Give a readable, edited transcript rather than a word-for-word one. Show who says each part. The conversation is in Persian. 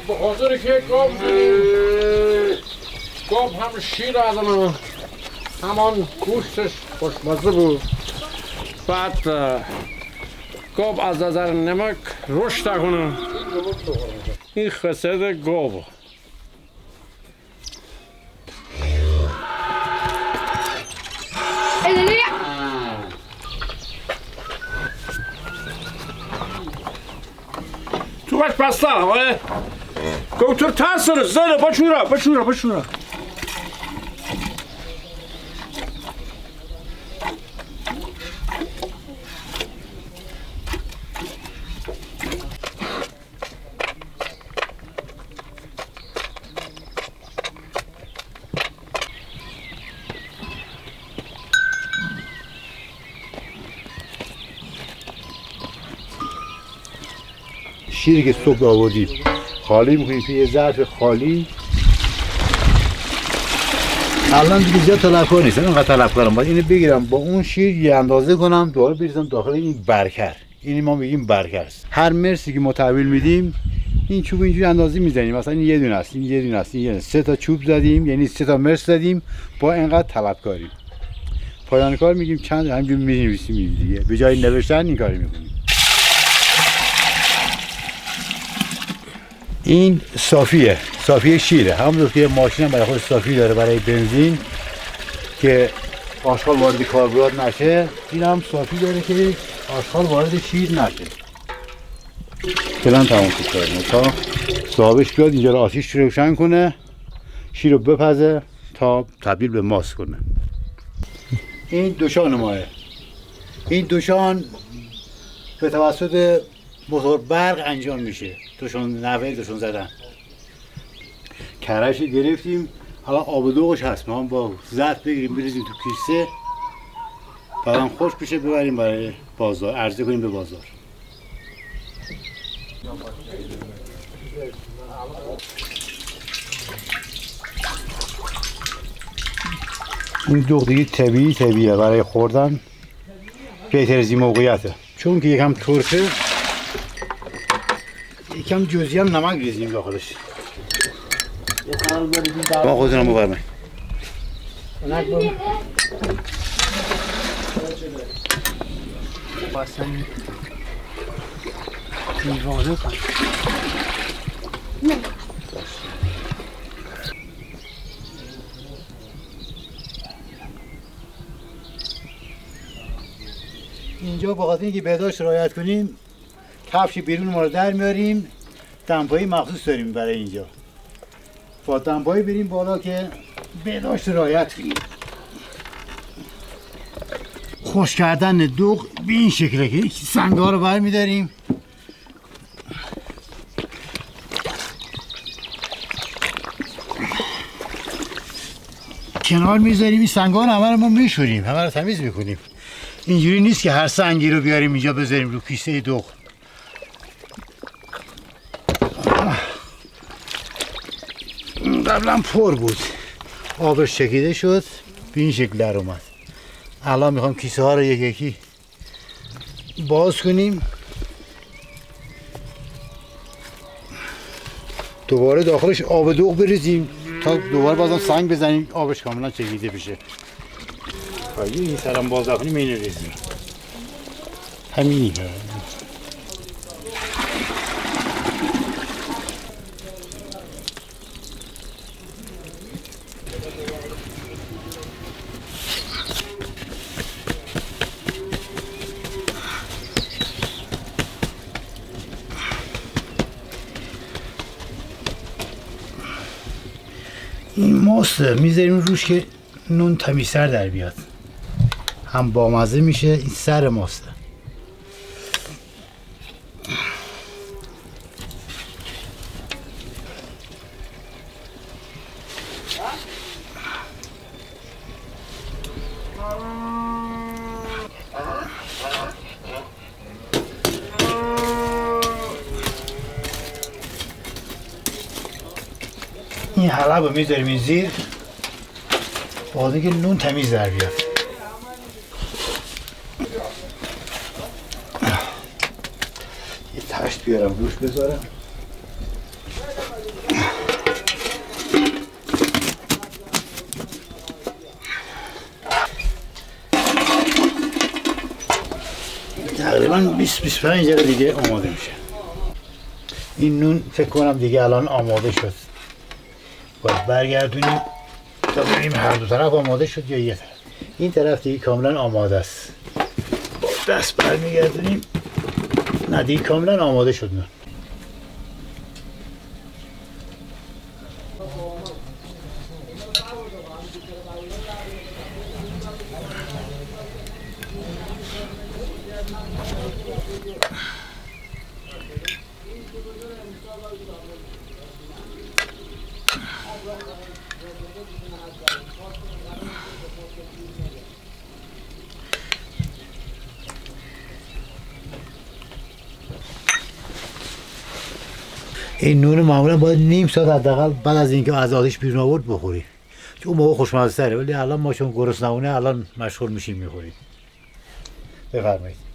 Speaker 1: به خاطر که گاب زدیم گاب هم شیر آدم همان گوشتش خوشمزه بود. بعد گاب از نظر نمک رشد کنه. این خاصیت گاب. تو باش پستا آره گوتر ترسره زنه بچورا
Speaker 2: شیری که صبح آوردیم خالی میکنیم توی یه ظرف خالی. الان دیگه زیاد طلبکار نیستم، اینقدر طلبکارم باید اینو بگیرم با اون شیر یه اندازه کنم دوباره بریزم داخل این برکر. اینی ما میگیم برکر است. هر مرسی که ما تحویل میدیم این چوب اینجوری اندازه میزنیم، مثلا این یه دونه است، این یه دونه است، این سه تا چوب زدیم، یعنی سه تا مرس زدیم با اینقدر طلبکاری. پایان کار میگیم چند همینجوری می‌نویسیم دیگه، به جای نوشتن این کارو میکنیم. این صافیه شیره، همونطور که ماشین هم برای خود صافی داره برای بنزین که آشغال وارد کاربرات نشه، این هم صافی داره که آشغال وارد شیر نشه. فعلا تمام شد تا صاحبش بیاد اینجا رو آتیش روشن کنه، شیر رو بپزه تا تبدیل به ماست کنه. این دوشان ماه، این دوشان به توسط موتور برق انجام میشه. نوه دوشان زدن کرش گرفتیم، حالا آب دوغش هست، ما هم با ظرف بگیریم بریزیم تو کیسه بعدم خوش بشه ببریم برای بازار عرضه کنیم به بازار. این دوغ دیگه طبیعیه برای خوردن بهتر از این موقعیته، چون که یکم ترشه یکم جزئی هم نمک ریزیم داخلش. با خودتونم ببرمه اینجا با خاطر اینکه بهداشت رعایت کنیم کفش بیرون ما رو در میاریم، دمپایی مخصوص داریم برای اینجا، با دمپایی بریم بالا که بهداشت رعایت کنیم. خوش کردن دوغ به این شکله که سنگ‌ها رو برمی‌داریم کنار میذاریم، این سنگ‌ها رو همه رو ما میشوریم، همه رو تمیز میکنیم. اینجوری نیست که هر سنگی رو بیاریم اینجا بذاریم رو کیسه دوغ. قبلا پر بود، آبش چکیده شد به این شکل در اومد. الان میخوام کیسه ها رو یکی یکی باز کنیم، دوباره داخلش آب دوغ بریزیم تا دوباره بازم سنگ بزنیم آبش کاملا چکیده بشه. این سرم باز کنیم اینو ریزیم همینی. این ماسته میذاریم روش که نون تمیزتر در بیاد، هم بامزه میشه. این سر ماسته. این حلب رو میذاریم این زیر بعد که نون تمیز در بیاد. یه تشت بیارم روش بذارم. الان 20-25 دقیقه دیگه آماده میشه. این نون فکر کنم دیگه الان آماده شد. باید برگردونیم تا ببینیم هر دو طرف آماده شد یا یه طرف. این طرف دیگه کاملا آماده است. با دست برمیگردونیم. نه دیگه کاملا آماده شد نون. این نون معمولا باید نیم ساعت حداقل بعد از اینکه از آتش بیرون آورد بخوری، چون اون موقع خوشمزه تره، ولی الان ما چون گرسنمونه الان مشغول میشیم میخوریم. بفرمایید.